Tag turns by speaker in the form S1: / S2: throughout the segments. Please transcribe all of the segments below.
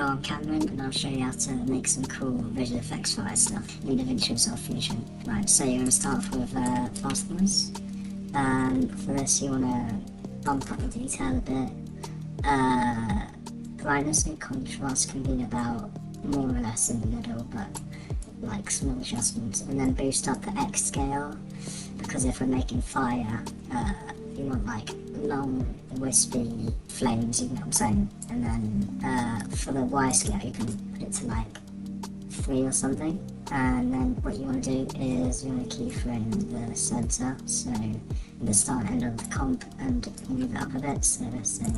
S1: go on Cameron and I'll show you how to make some cool visual effects fire stuff in Davinci Resolve Fusion. Right, so you're going to start off with fast noise. For this you want to bump up the detail a bit. Brightness and contrast can be about more or less in the middle, but like small adjustments. And then boost up the X scale, because if we're making fire, you want like long wispy flames, you know what I'm saying? And then for the Y scale you can put it to like 3 or something. And then what you want to do is you want to keyframe the center, so in the start and end of the comp, and move it up a bit, so let's say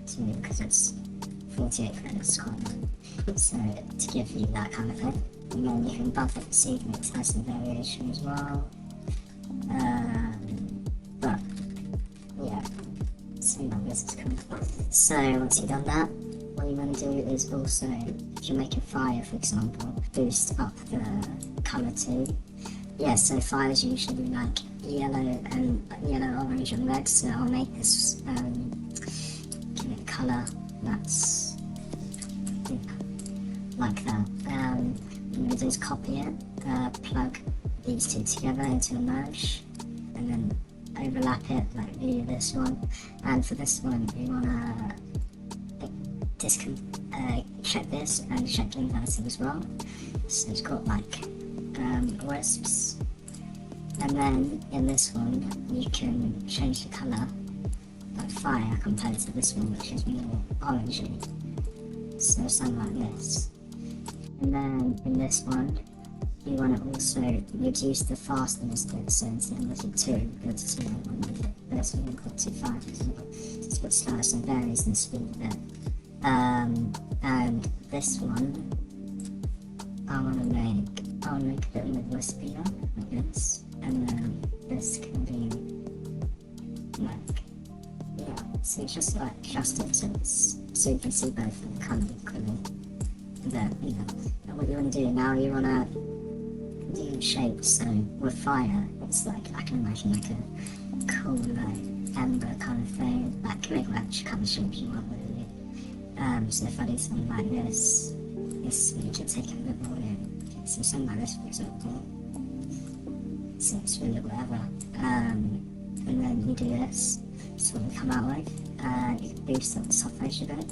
S1: 2, because it's 48 frames quite, so to give you that kind of thing. And then you can buff it so you can make some variation as well. But yeah, something like this is cool. So once you've done that, what you want to do is also, if you're making fire for example, boost up the colour too. Yeah, so fire is usually like yellow, orange and red, so I'll make this give it a colour that's like that. What I'm going to do is copy it, plug these two together into a merge, and then overlap it like via this one. And for this one you want to check this and check the inverted as well, so it's got like wisps. And then in this one you can change the colour like fire compared to this one, which is more orangey, so something like this. And then in this one you want to also reduce the fastness bit, so instead of 2, go to 2, this one go to 5, it's a bit slower, so it varies in speed a bit. And this one I'll make a bit more wispier, like this, and then this can be like, yeah, so just like adjust it so you can see both of the colour equally. And then, you know, and what you want to do now, you want to do shapes. So with fire, it's like, I can imagine like a cool like ember kind of thing, like make which kind of shapes you want really. So if I do something like this you can take a bit more in. So something like this for example, so it's really whatever. And then you do this, that's what we come out with. You can boost up the soft edge a bit,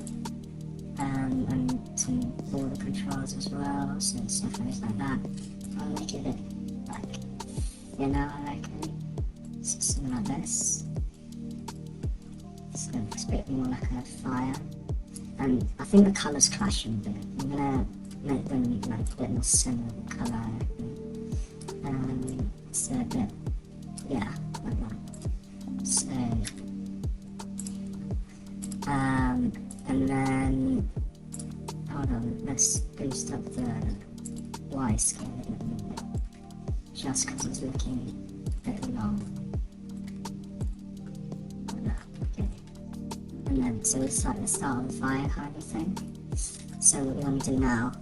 S1: and some border controls as well, so stuff like that. I'll make it a bit like thinner, I reckon, so something like this, so it's a bit more like a fire. And I think the colours clash a bit. I'm gonna make them like a bit more similar colour, so a bit, yeah, like that. So, and then, hold on, let's boost up the Y scale a bit more, just because it's looking a bit long. And then, so it's like the start of the fire kind of thing. So what we want to do now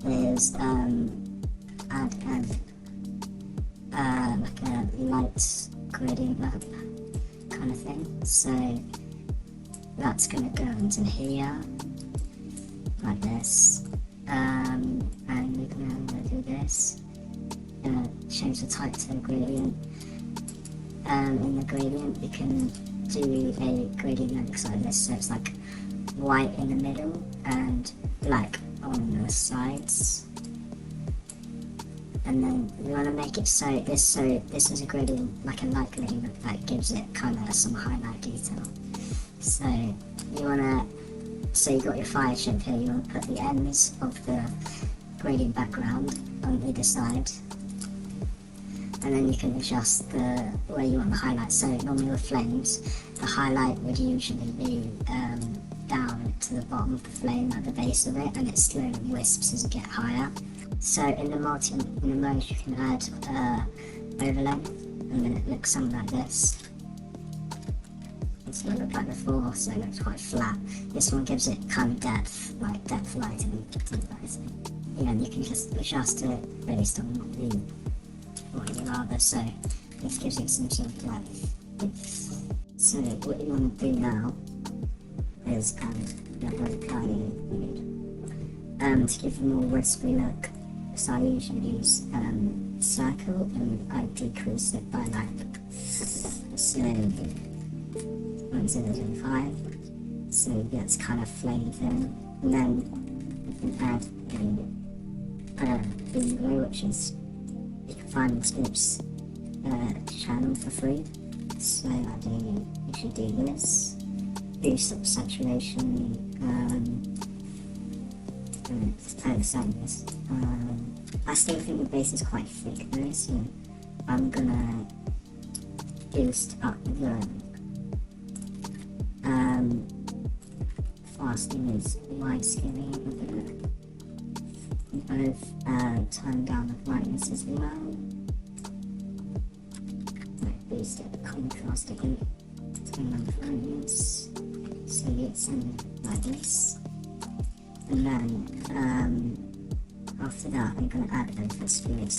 S1: is add like a light gradient lamp kind of thing. So that's going to go into here like this, and we're going to do this. Change the type to gradient. In the gradient we can do a gradient that looks like this, so it's like white in the middle and black on the sides. And then we want to make it so this is a gradient, like a light gradient that gives it kind of some highlight detail. So you want to, so you got your fire shape here, you want to put the ends of the gradient background on either side. And then you can adjust the where you want the highlight. So normally with flames, the highlight would usually be down to the bottom of the flame at the base of it, and it slowly wisps as you get higher. So in the mode you can add overlay, and then it looks something like this. It's going to look like before, so it looks quite flat. This one gives it kind of depth, like depth lighting. Yeah, and you can just adjust it based on what you rather, so this gives it some sort of like width. So what you want to do now is add the tiny to give a more wispy look. So I usually use circle, and I decrease it by like, say, 0.005, so it gets kind of flamed in. And then you can add a bingo, which is, you can find on Script's channel for free. So I usually do this, boost up saturation, this. I still think the base is quite thick though, so I'm gonna boost up the fasting is light scaling a bit. Both turn down the brightness as well. Boost it, contrast it, turn on the brightness, so it's like this. And then after that, I'm going to add VFX fluid.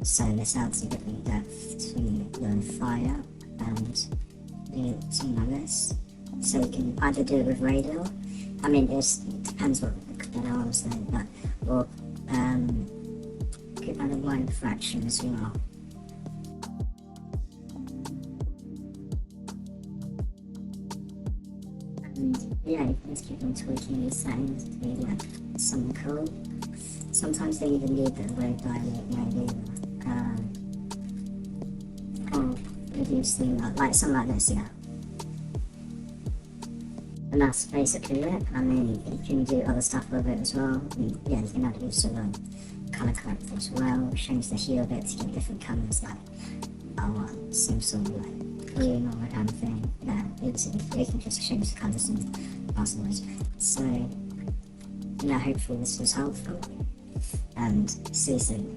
S1: So this adds a bit of depth to the fire and do something like this. So you can either do it with radial, I mean it depends what the color is there, but, or you could add a line fraction as well. And yeah, you can just keep on tweaking these settings to be like something cool. Sometimes they even need the wave dialect maybe, or reduce the like something like this, yeah. And that's basically it. I mean, you can do other stuff with it as well. And yeah, you can add use of color corrector as well, change the hue a bit to get different colors, like some sort of like green or anything. Yeah, you can just change the colors and passwords. So yeah, hopefully this was helpful, and see you soon.